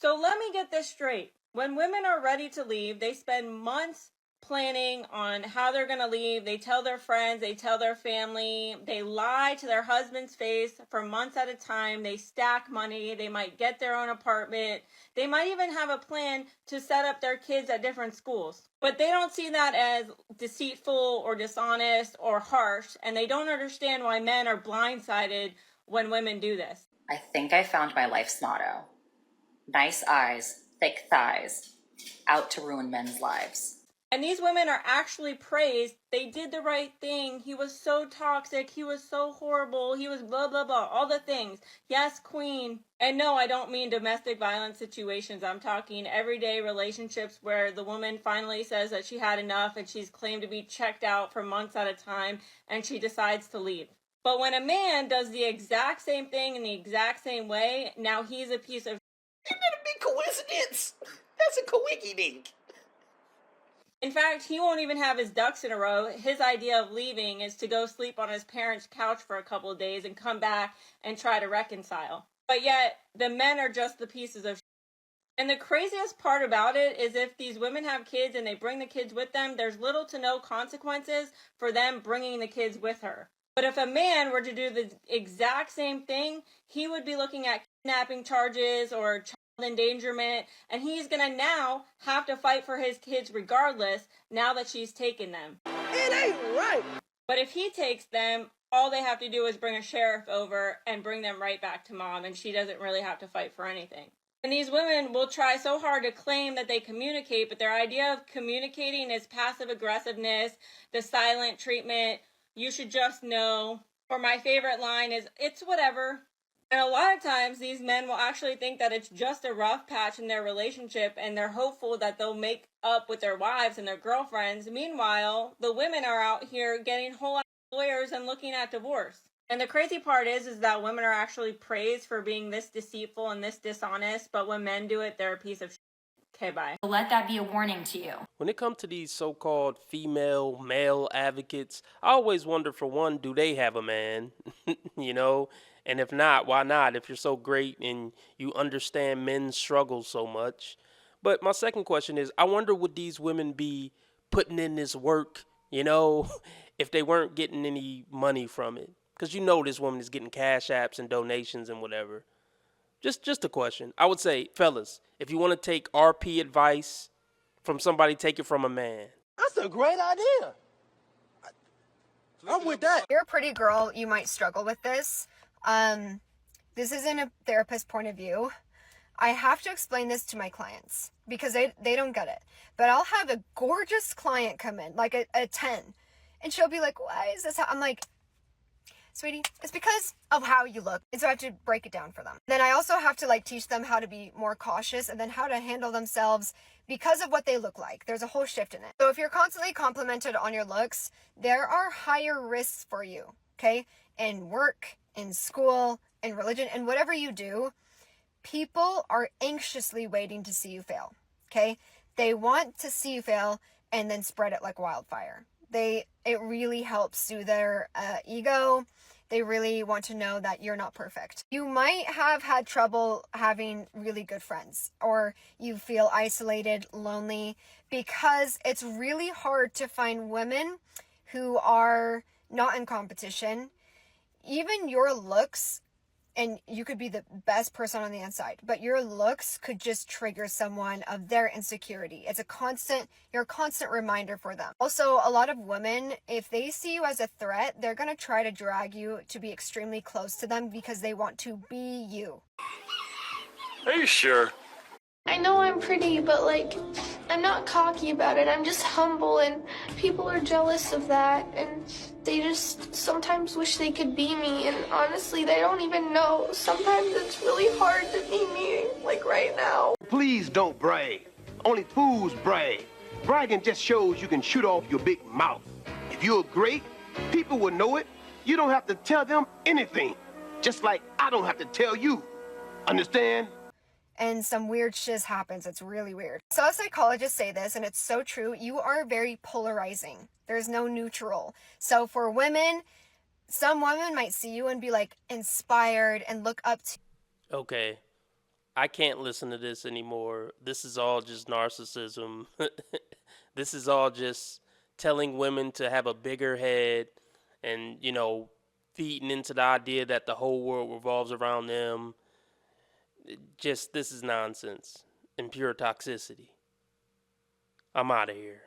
So let me get this straight. When women are ready to leave, they spend months planning on how they're going to leave. They tell their friends, they tell their family, they lie to their husband's face for months at a time. They stack money. They might get their own apartment. They might even have a plan to set up their kids at different schools. But they don't see that as deceitful or dishonest or harsh, and they don't understand why men are blindsided when women do this. I think I found my life's motto. Nice eyes, thick thighs, out to ruin men's lives. And these women are actually praised. They did the right thing. He was so toxic. He was so horrible. He was blah, blah, blah. All the things. Yes, queen. And no, I don't mean domestic violence situations. I'm talking everyday relationships where the woman finally says that she had enough and she's claimed to be checked out for months at a time and she decides to leave. But when a man does the exact same thing in the exact same way, now he's a piece of... Isn't that a big coincidence? That's a coinky-dink. In fact, he won't even have his ducks in a row. His idea of leaving is to go sleep on his parents' couch for a couple of days and come back and try to reconcile. But yet, the men are just the pieces of shit. And the craziest part about it is if these women have kids and they bring the kids with them, there's little to no consequences for them bringing the kids with her. But if a man were to do the exact same thing, he would be looking at kidnapping charges or child endangerment, and he's gonna now have to fight for his kids regardless now that she's taken them. It ain't right. But if he takes them, all they have to do is bring a sheriff over and bring them right back to mom, and she doesn't really have to fight for anything. And these women will try so hard to claim that they communicate, but their idea of communicating is passive aggressiveness, the silent treatment, you should just know. Or my favorite line is, it's whatever. And a lot of times these men will actually think that it's just a rough patch in their relationship and they're hopeful that they'll make up with their wives and their girlfriends. Meanwhile, the women are out here getting whole lawyers and looking at divorce. And the crazy part is that women are actually praised for being this deceitful and this dishonest, but when men do it, they're a piece of shit. Okay, bye. Let that be a warning to you. When it comes to these so-called female, male advocates, I always wonder, for one, do they have a man? You know? And if not, why not? If you're so great and you understand men's struggles so much. But my second question is, I wonder would these women be putting in this work, you know, if they weren't getting any money from it? Because you know this woman is getting cash apps and donations and whatever. Just a question. I would say, fellas, if you want to take RP advice from somebody, take it from a man. That's a great idea. I'm with that. If you're a pretty girl, you might struggle with this. This isn't a therapist point of view. I have to explain this to my clients because they don't get it. But I'll have a gorgeous client come in, like a 10, and she'll be like, why is this? I'm like, sweetie, it's because of how you look. And so I have to break it down for them. Then I also have to teach them how to be more cautious and then how to handle themselves because of what they look like. There's a whole shift in it. So if you're constantly complimented on your looks, there are higher risks for you, okay? In work, in school, in religion, and whatever you do, people are anxiously waiting to see you fail, okay? They want to see you fail and then spread it like wildfire. It really helps soothe their ego. They really want to know that you're not perfect. You might have had trouble having really good friends, or you feel isolated, lonely, because it's really hard to find women who are not in competition. Even your looks, and you could be the best person on the inside, but your looks could just trigger someone of their insecurity. You're a constant reminder for them. Also, a lot of women, if they see you as a threat, they're going to try to drag you to be extremely close to them because they want to be you. Are you sure? I know I'm pretty, but I'm not cocky about it. I'm just humble, and people are jealous of that, and they just sometimes wish they could be me, and honestly, they don't even know. Sometimes it's really hard to be me, right now. Please don't brag. Only fools brag. Bragging just shows you can shoot off your big mouth. If you're great, people will know it. You don't have to tell them anything. Just like I don't have to tell you. Understand? And some weird shiz happens. It's really weird. So psychologists say this, and it's so true. You are very polarizing. There's no neutral. So for women, some women might see you and be inspired and look up to. Okay. I can't listen to this anymore. This is all just narcissism. This is all just telling women to have a bigger head and, feeding into the idea that the whole world revolves around them. Just, this is nonsense and pure toxicity. I'm out of here.